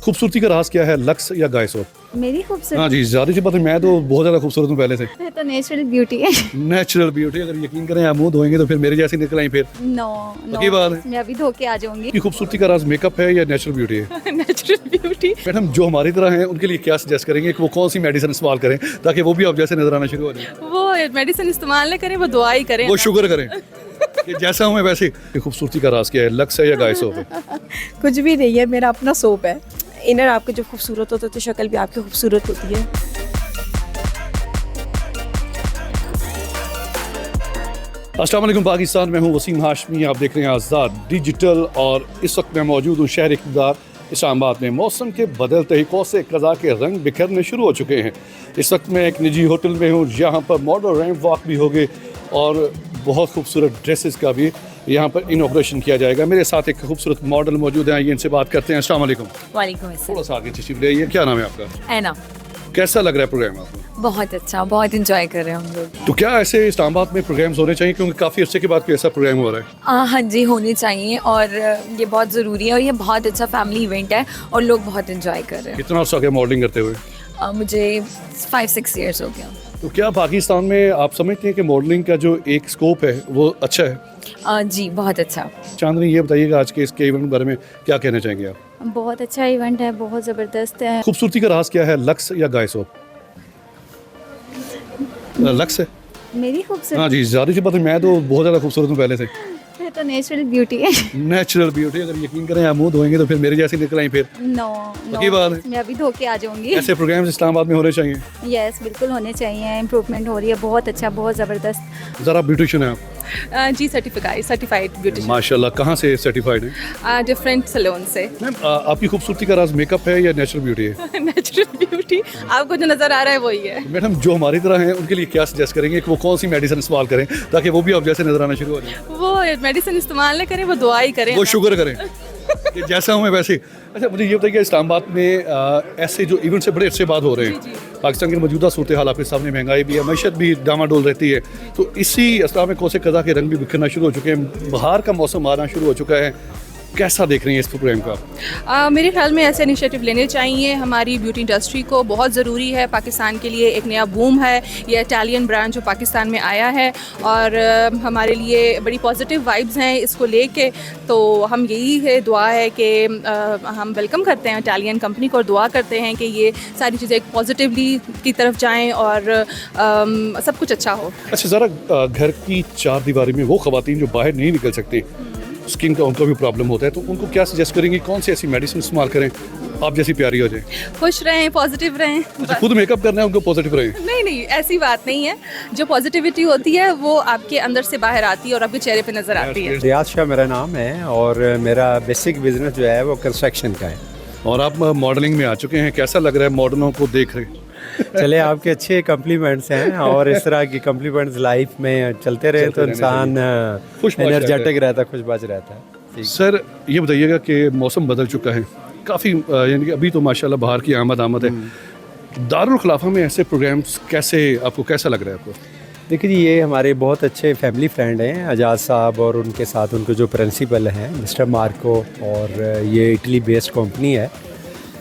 खूबसूरती का राज क्या है, लक्स या गाय सोप? मेरी खूबसूरती हाँ जी, ज़्यादा सी बात है, मैं तो बहुत ज़्यादा खूबसूरत हूँ पहले से। है तो नेचुरल ब्यूटी है। नेचुरल ब्यूटी, अगर यकीन करें आप मुंह धोएंगे तो फिर मेरे जैसी निकल आई फिर। नो पक्की बात है। मैं अभी धो के आ जाऊंगी। की खूबसूरती का राज मेकअप है या नेचुरल ब्यूटी है? Natural beauty. मैडम जो हमारी तरह हैं उनके लिए क्या सजेस्ट करेंगे कि वो कौन सी मेडिसिन इस्तेमाल करें ताकि वो भी आप जैसे नजर आना शुरू हो जाए? वो मेडिसिन इस्तेमाल न करें, वो दुआ ही करें। वो शुगर करें कि जैसा हूँ मैं वैसे। ये खूबसूरती का राज क्या है, लक्स है या गाय सोप है? कुछ भी नहीं है, मेरा अपना सोप है। इनर आपके जो खूबसूरत होता है तो शक्ल भी आपकी खूबसूरत होती है। अस्सलाम वालेकुम पाकिस्तान, मैं हूँ वसीम हाशमी, आप देख रहे हैं आज़ाद डिजिटल। और इस वक्त मैं मौजूद हूँ शहर इक़्तिदार इस्लामाबाद में। मौसम के बदलते ही कौसे क़ज़ा के रंग बिखरने शुरू हो चुके हैं। इस वक्त मैं एक निजी होटल में हूँ, यहाँ पर मॉडल रैंप वॉक भी होगी और बहुत खूबसूरत ड्रेसेस का भी यहाँ पर इनॉग्रेशन किया जाएगा। मेरे साथ एक खूबसूरत मॉडल मौजूद हैं, आइए इनसे बात करते हैं। अस्सलाम वालेकुम। वालेकुम अस्सलाम। थोड़ा सा आगे तशरीफ ले आइए, क्या नाम है आपका? ऐना। कैसा लग रहा है प्रोग्राम आपको? बहुत अच्छा, बहुत इंजॉय कर रहे हैं हम लोग। तो क्या ऐसे इस्लामाबाद में प्रोग्राम्स होने चाहिए, क्योंकि काफ़ी अर्से के बाद कोई ऐसा प्रोग्राम हो रहा है? हाँ जी, होने चाहिए और ये बहुत ज़रूरी है और ये बहुत अच्छा फैमिली इवेंट है और लोग बहुत इंजॉय कर रहे हैं। कितना अर्सा हो गया मॉडलिंग करते हुए? मुझे 5-6 ईयर्स हो गया। तो क्या पाकिस्तान में आप समझते हैं कि मॉडलिंग का जो एक स्कोप है वो अच्छा है? जी बहुत अच्छा। चांदनी, ये बताइएगा आज के इसके इवेंट के बारे में क्या कहना चाहेंगे आप? बहुत अच्छा इवेंट है, बहुत ज़बरदस्त है। खूबसूरती का राज क्या है, लक्स या गाय सोप? लक्स है। मेरी खूबसूरती हाँ जी, ज़्यादा सी बात है, मैं तो बहुत ज़्यादा खूबसूरत हूँ पहले से। है तो नेचुरल ब्यूटी है। नेचुरल ब्यूटी, अगर यकीन करें आप मुंह धोएंगे तो फिर मेरे जैसी निकल आई फिर। नो पक्की बात है। मैं अभी धो के आ जाऊंगी। ऐसे प्रोग्राम्स इस्लामाबाद में होने चाहिए। यस, बिल्कुल होने चाहिए। इम्प्रूवमेंट हो रही है, बहुत अच्छा, बहुत ज़बरदस्त। ज़रा ब्यूटिशियन है आप? जी सर्टिफाइड ब्यूटिशियन। माशाल्लाह, कहाँ से सर्टिफाइड है? डिफरेंट सैलून से। मैम, आपकी खूबसूरती का राज मेकअप है या नेचुरल ब्यूटी है? नेचुरल ब्यूटी, आपको जो नज़र आ रहा है वही है। मैडम जो हमारी तरह हैं उनके लिए क्या सजेस्ट करेंगे कि वो कौन सी मेडिसिन इस्तेमाल करें ताकि वो भी आप जैसे नजर आना शुरू हो जाए? वो मेडिसिन इस्तेमाल न करें, वो दुआ ही करें। वो शुगर करें कि जैसा हूँ मैं वैसे। अच्छा, मुझे ये बताइए, इस्लामाबाद में ऐसे जो इवेंट्स से बड़े अच्छे बाद हो रहे हैं, पाकिस्तान की मौजूदा सूरत हाल आपके सामने, महंगाई भी है, मैशत भी डामाडोल रहती है, तो इसी असला में कौसे क़ज़ा के रंग भी बिखरना शुरू हो चुके हैं, बाहर का मौसम आना शुरू हो चुका है, कैसा देख रही हैं इस प्रोग्राम का? मेरे ख्याल में ऐसे इनिशिएटिव लेने चाहिए। हमारी ब्यूटी इंडस्ट्री को बहुत ज़रूरी है। पाकिस्तान के लिए एक नया बूम है ये इटालियन ब्रांड जो पाकिस्तान में आया है और हमारे लिए बड़ी पॉजिटिव वाइब्स हैं इसको लेके। तो हम यही है, दुआ है कि हम वेलकम करते हैं इटालियन कंपनी को और दुआ करते हैं कि ये सारी चीज़ें एक पॉजिटिवली की तरफ जाएँ और सब कुछ अच्छा हो। अच्छा, ज़रा घर की चार दीवारी में वो ख़वातीन जो बाहर नहीं निकल सकती, स्किन का उनका भी प्रॉब्लम होता है, तो उनको क्या सजेस्ट करेंगे, कौन सी ऐसी मेडिसिन इस्तेमाल करें आप जैसी प्यारी हो जाए? खुश रहें, पॉजिटिव रहें। अच्छा, खुद मेकअप करना है उनको पॉजिटिव रहें? नहीं, ऐसी बात नहीं है। जो पॉजिटिविटी होती है वो आपके अंदर से बाहर आती है और आपके चेहरे पे नजर आती है। रियाज शाह मेरा नाम है और मेरा बेसिक बिजनेस जो है वो कंस्ट्रक्शन का है। और आप मॉडलिंग में आ चुके हैं, कैसा लग रहा है मॉडलों को देख रहे? चले, आपके अच्छे कम्प्लीमेंट्स हैं और इस तरह की कम्प्लीमेंट्स लाइफ में चलते रहे तो इंसान एनर्जेटिक रहता है, खुशबाज रहता है। सर, ये बताइएगा कि मौसम बदल चुका है काफ़ी, यानी कि अभी तो माशाल्लाह बाहर की आमद है, दारुल खिलाफा में ऐसे प्रोग्राम्स कैसे, आपको कैसा लग रहा है आपको? देखिए जी, ये हमारे बहुत अच्छे फैमिली फ्रेंड हैं, आज़ाद साहब और उनके साथ उनको जो प्रिंसिपल हैं मिस्टर मार्को, और ये इटली बेस्ड कंपनी है।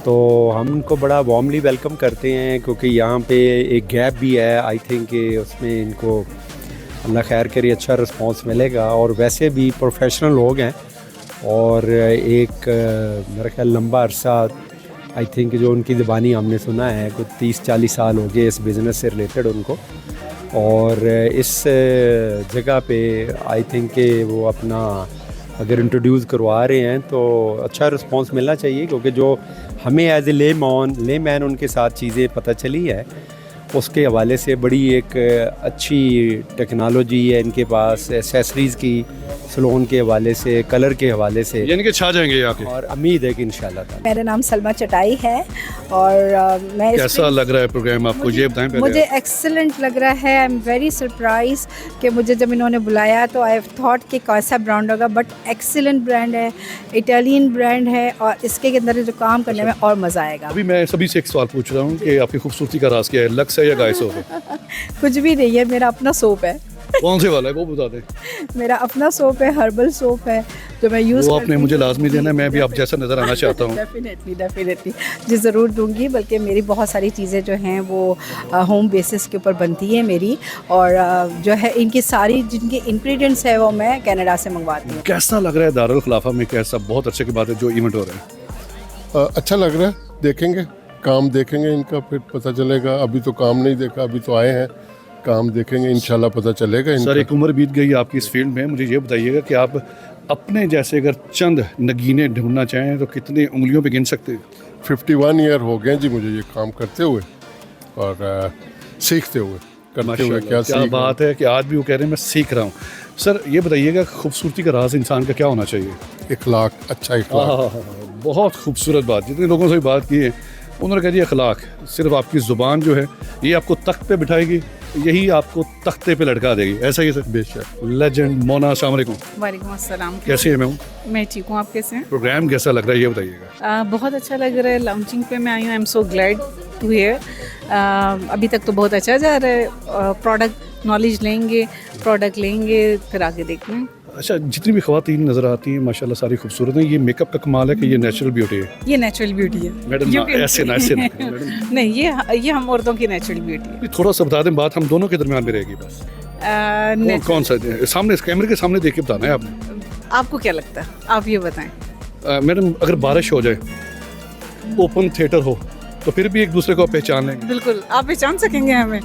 तो हम उनको बड़ा वार्मली वेलकम करते हैं क्योंकि यहाँ पे एक गैप भी है। आई थिंक कि उसमें इनको अल्लाह खैर करे अच्छा रिस्पांस मिलेगा और वैसे भी प्रोफेशनल लोग हैं और एक मेरा ख्याल लंबा अरसा आई थिंक जो उनकी ज़बानी हमने सुना है कुछ 30-40 साल हो गए इस बिज़नेस से रिलेटेड उनको, और इस जगह पे आई थिंक कि वो अपना अगर इंट्रोड्यूस करवा रहे हैं तो अच्छा रिस्पांस मिलना चाहिए, क्योंकि जो हमें एज ए ले मैन उनके साथ चीज़ें पता चली है उसके हवाले से बड़ी एक अच्छी टेक्नोलॉजी है इनके पास, एसेसरीज़ की, सलोन के हवाले से, कलर के हवाले से, यानी कि छा जाएंगे यहाँ के। और उम्मीद है कि इंशाल्लाह ताला। मेरा नाम सलमा चटाई है और मैं कैसा लग रहा है प्रोग्राम आपको, ये बताएं पहले। मुझे एक्सीलेंट लग रहा है। आई एम वेरी सरप्राइज कि मुझे जब इन्होंने बुलाया तो आई थॉट कि कैसा ब्रांड होगा, बट एक्सीलेंट ब्रांड है, इटालियन ब्रांड है और इसके अंदर जो काम करने में और मज़ा आएगा। अभी मैं सभी से एक सवाल पूछ रहा हूँ कि आपकी खूबसूरती का राज क्या है, लक्स है या गाय सोप है? कुछ भी नहीं है, मेरा अपना सोप है। कौन से वाला है वो बता दें। मेरा अपना सोप है, हर्बल सोप है जो मैं यूज़ वो आपने मुझे लाजमी देना है, मैं भी आप जैसा नज़र आना चाहता हूँ। डेफिनेटली जी ज़रूर दूंगी। बल्कि मेरी बहुत सारी चीज़ें जो हैं वो होम बेसिस के ऊपर बनती है मेरी, और जो है इनकी सारी जिनके इंग्रेडिएंट्स है वो मैं कनाडा से मंगवाती हूँ। कैसा लग रहा है दारुल खिलाफा में? कैसा, बहुत अच्छे की बात है जो इवेंट हो रहा है। अच्छा लग रहा है, देखेंगे काम देखेंगे इनका, फिर पता चलेगा। अभी तो काम नहीं देखा, अभी तो आए हैं, काम देखेंगे, इंशाल्लाह पता चलेगा इनका। सर एक उम्र बीत गई आपकी इस फील्ड में, मुझे ये बताइएगा कि आप अपने जैसे अगर चंद नगीने ढूंढना चाहें तो कितनी उंगलियों पे गिन सकते हैं? 51 ईयर हो गए जी मुझे ये काम करते हुए और सीखते हुए, करते हुए। माशाल्लाह, क्या क्या सीख बात है कि आज भी वो कह रहे हैं मैं सीख रहा हूँ। सर ये बताइएगा खूबसूरती का राज इंसान का क्या होना चाहिए? इखलाक, अच्छा इखलाक। बहुत खूबसूरत बात। जितने लोगों से भी बात की है उन्होंने कह दिया अखलाक। सिर्फ आपकी ज़ुबान जो है ये आपको तख्त पे बिठाएगी, यही आपको तख्ते पे लटका देगी, ऐसा ही है सर? बेशक। लेजेंड मोना, अस्सलाम वालेकुम। वालेकुम अस्सलाम। कैसे हैं? मैं हूँ। मैं ठीक हूँ, आप कैसे हैं? प्रोग्राम कैसा लग रहा है ये बताइएगा। बहुत अच्छा लग रहा है, लॉन्चिंग पे मैं आई हूँ। I am so glad to hear. अभी तक तो बहुत अच्छा जा रहा है। प्रोडक्ट नॉलेज लेंगे, प्रोडक्ट लेंगे, फिर आगे देखते हैं। अच्छा, जितनी भी ख़वातीन नज़र आती हैं माशाल्लाह सारी खूबसूरत हैं। ये मेकअप का कमाल है कि ये नेचुरल ब्यूटी है? ये नेचुरल ब्यूटी है मैडम You can ऐसे ना say. ऐसे ना करें, मैडम। नहीं, ये हम औरतों की नेचुरल ब्यूटी है। थोड़ा सा बता दें, बात हम दोनों के दरमियान में रहेगी बस। कौन सा सामने कैमरे के सामने देख के बताना है आपने। आपको क्या लगता है, आप ये बताएं। मैडम अगर बारिश हो जाए, ओपन थिएटर हो, तो फिर भी एक दूसरे को पहचान लेंगे? बिल्कुल, आप पहचान सकेंगे हमें।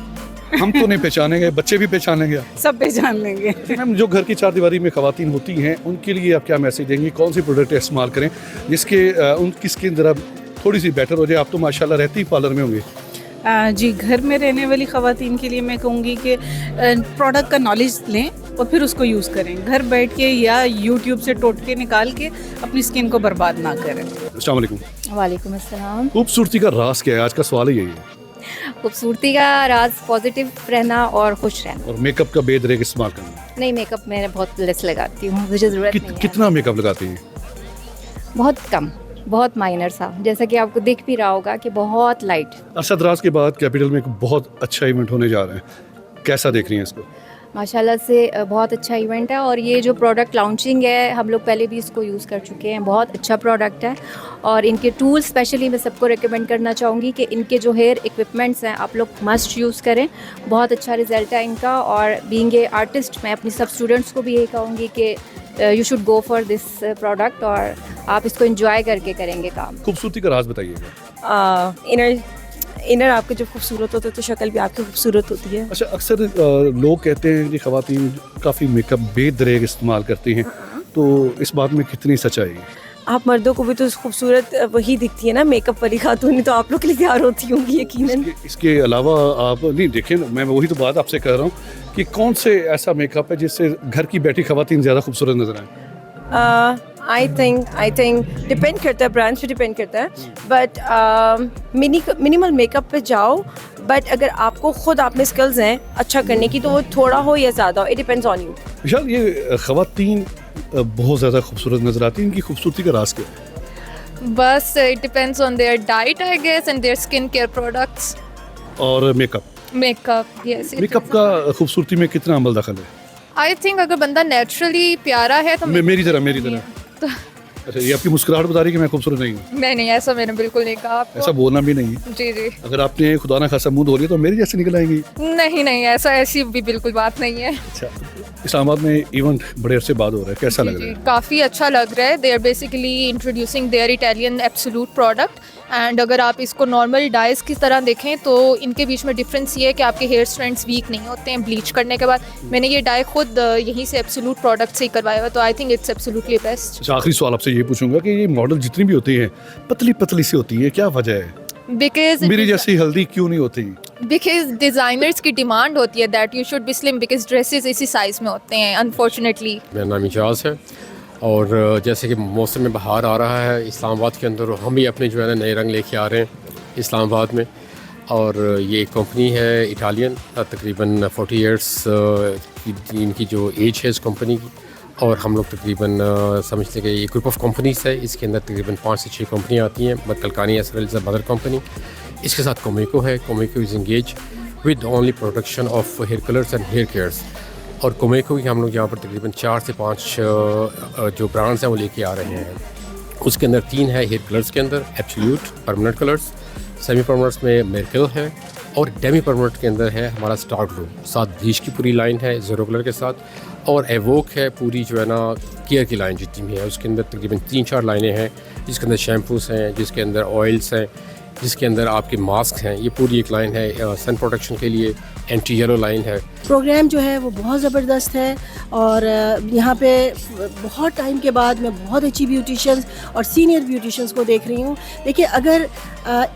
हम तो नहीं पहचानेंगे, बच्चे भी पहचान लेंगे। सब पहचान लेंगे। मैम जो घर की चार दीवारी में ख़वातीन होती हैं उनके लिए आप क्या मैसेज देंगी? कौन सी प्रोडक्ट इस्तेमाल करें जिसके उनकी स्किन ज़रा थोड़ी सी बेटर हो जाए? आप तो माशाल्लाह रहती ही पार्लर में होंगे। जी, घर में रहने वाली ख़वातीन के लिए मैं कहूँगी कि प्रोडक्ट का नॉलेज लें और फिर उसको यूज़ करें। घर बैठ के या यूट्यूब से टोटके निकाल के अपनी स्किन को बर्बाद ना करें। अस्सलाम वालेकुम। वालेकुम अस्सलाम। खूबसूरती का राज क्या है? आज का सवाल ही यही है। खूबसूरती का राज पॉजिटिव रहना और खुश रहना। और मेकअप का बेदरेक इस्तेमाल करना। नहीं, मेकअप मैं बहुत लेस लगाती हूँ, मुझे ज़रूरत नहीं है। कितना मेकअप लगाती हैं? बहुत कम, बहुत माइनर सा, जैसा कि आपको दिख भी रहा होगा कि बहुत लाइट। अरसा दराज के बाद कैपिटल में एक बहुत अच्छा इवेंट होने जा रहा है, कैसा देख रही हैं इसको? माशाल्लाह से बहुत अच्छा इवेंट है। और ये जो प्रोडक्ट लॉन्चिंग है, हम लोग पहले भी इसको यूज़ कर चुके हैं, बहुत अच्छा प्रोडक्ट है। और इनके टूल्स स्पेशली मैं सबको रिकमेंड करना चाहूँगी कि इनके जो हेयर इक्विपमेंट्स हैं आप लोग मस्ट यूज़ करें, बहुत अच्छा रिज़ल्ट है इनका। और बीइंग ए आर्टिस्ट मैं अपनी सब स्टूडेंट्स को भी यही कहूँगी कि you should go for this product और आप इसको एंजॉय करके करेंगे काम। खूबसूरती का राज बताइएगा। इनर आपके जब खूबसूरत होते हैं तो शक्ल भी आपकी खूबसूरत होती है। अच्छा, अक्सर लोग कहते हैं कि ख़वातीन काफ़ी मेकअप बेदरेग इस्तेमाल करती हैं, तो इस बात में कितनी सच्चाई है? आप मर्दों को भी तो खूबसूरत वही दिखती है ना, मेकअप वाली खातून तो आप लोग के लिए तैयार होती होंगी यकीनन। इसके अलावा आप नहीं देखें, मैं वही तो बात आपसे कह रहा हूँ कि कौन से ऐसा मेकअप है जिससे घर की बैठी ख़वातीन ज़्यादा खूबसूरत नजर आए? आई थिंक डिपेंड करता है, ब्रांड पे डिपेंड करता है। बट मिनिमल मेकअप पे जाओ, बट अगर आपको खुद आप में स्किल्स हैं अच्छा करने की तो वो थोड़ा हो या ज़्यादा हो, इट डिपेंड्स ऑन यू। विशाल, ये ख़वातीन बहुत ज़्यादा खूबसूरत नजर आती हैं, इनकी खूबसूरती का राज क्या है? बस it depends on their diet I guess and their skin care products और मेकअप यस। मेकअप का खूबसूरती में कितना अमल दखल है? आई थिंक अगर बंदा नेचुरली प्यारा है तो मेरी तरह अच्छा, ये आपकी मुस्कुराहट बता रही है कि मैं खूबसूरत नहीं हूँ? नहीं, ऐसा मैंने बिल्कुल नहीं कहा आपको। ऐसा बोलना भी नहीं है। जी। अगर आपने खुदा ना खासा मुंह धो लिया तो मेरी जैसे निकल आएंगी। नहीं, ऐसी भी बिल्कुल बात नहीं है। अच्छा, इस्लामाबाद में इवेंट बड़े अरसे बाद हो रहा है, कैसा लग रहा है? काफ़ी अच्छा लग रहा है। They are basically introducing their Italian absolute product and अगर आप इसको नॉर्मल डाइज की तरह देखें तो इनके बीच में डिफरेंस ये है कि आपके हेयर स्ट्रैंड्स वीक नहीं होते हैं ब्लीच करने के बाद। मैंने ये डाई खुद यहीं से एब्सोल्यूट प्रोडक्ट से ही करवाया हुआ, तो I think it's absolutely best. अच्छा, आखिरी सवाल आपसे ये पूछूंगा कि ये मॉडल जितनी भी होती हैं पतली पतली सी होती है, क्या वजह है? बिकॉज मेरी जैसी हेल्दी क्यों नहीं होती? बिकॉज डिज़ाइनर्स की डिमांड होती है that you should be slim because dresses इसी साइज़ में होते हैं अनफॉर्चुनेटली। मेरा नाम इजाज़ है और जैसे कि मौसम में बहार आ रहा है इस्लामाबाद के अंदर, हम भी अपने जो है ना नए रंग लेके आ रहे हैं इस्लामाबाद में। और ये एक कंपनी है इटालियन, तकरीबन 40 इयर्स की इनकी जो एज है इस कंपनी की। और हम लोग तकरीबन समझते हैं कि ये ग्रुप ऑफ कंपनीज है, इसके अंदर तकरीबन 5 से 6 कंपनियाँ आती हैं। बट कलकानी as well is a mother company. इसके साथ कोमेको है, कोमेको is engage with only production of hair colours and hair cares. और कोमेको की हम लोग यहाँ पर तकरीबन 4 से 5 जो ब्रांड्स हैं वो लेके आ रहे हैं। उसके अंदर 3 है हेयर कलर्स के अंदर, एब्सोल्यूट परमानेंट कलर्स, सेमी परमानेंट्स में मेरिकल है, और डेमी परमानेंट के अंदर है हमारा स्टार ग्लो। साथ ब्लीच की पूरी लाइन है ज़ीरो कलर के साथ, और एवोक है पूरी जो है ना केयर की लाइन जितनी भी है, उसके अंदर तकरीबन 3-4 लाइनें हैं, जिसके अंदर शैम्पूस हैं, जिसके अंदर ऑयल्स हैं, जिसके अंदर आपके मास्क हैं। ये पूरी एक लाइन है सन प्रोटेक्शन के लिए, एंटी येलो लाइन है। प्रोग्राम जो है वो बहुत ज़बरदस्त है, और यहाँ पे बहुत टाइम के बाद मैं बहुत अच्छी ब्यूटिशियंस और सीनियर ब्यूटिशियंस को देख रही हूँ। देखिए, अगर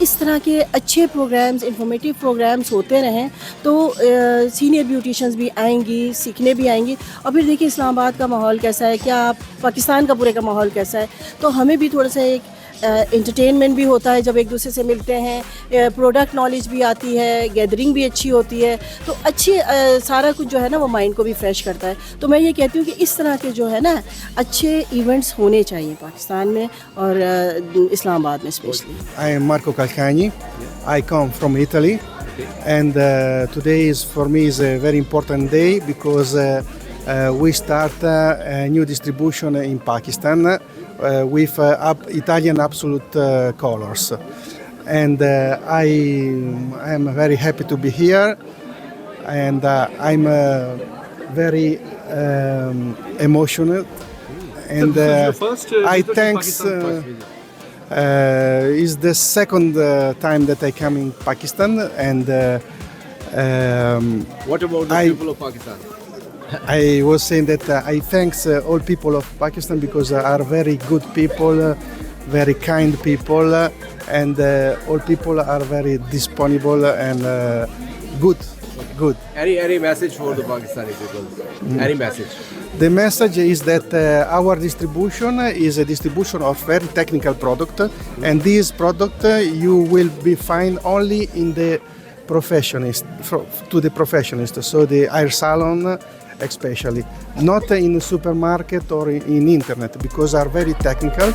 इस तरह के अच्छे प्रोग्राम्स, इंफॉर्मेटिव प्रोग्राम्स होते रहें तो सीनियर ब्यूटिशियंस भी आएंगी, सीखने भी आएंगी। और फिर देखिए इस्लामाबाद का माहौल कैसा है, क्या पाकिस्तान का पूरे का माहौल कैसा है, तो हमें भी थोड़ा सा एक एंटरटेनमेंट भी होता है जब एक दूसरे से मिलते हैं, प्रोडक्ट नॉलेज भी आती है, गैदरिंग भी अच्छी होती है, तो अच्छी सारा कुछ जो है ना वो माइंड को भी फ्रेश करता है। तो मैं ये कहती हूँ कि इस तरह के जो है ना अच्छे इवेंट्स होने चाहिए पाकिस्तान में और इस्लामाबाद में specially. I am Marco Calcagni. I come from Italy, and today is for me is a very important day because we start a new distribution in Pakistan with Italian Absolute colors, and I am very happy to be here, and I'm very emotional, and I thanks. Is the second time that I come in Pakistan, and what about the people of Pakistan? I was saying that I thanks all people of Pakistan because are very good people, very kind people, and all people are very disponible and good. Any message for the Pakistani people? Any message? The message is that our distribution is a distribution of very technical product, and this product you will be find only in the professionist, to the professionist, so the hair salon especially, not in the supermarket or in internet, because are very technical.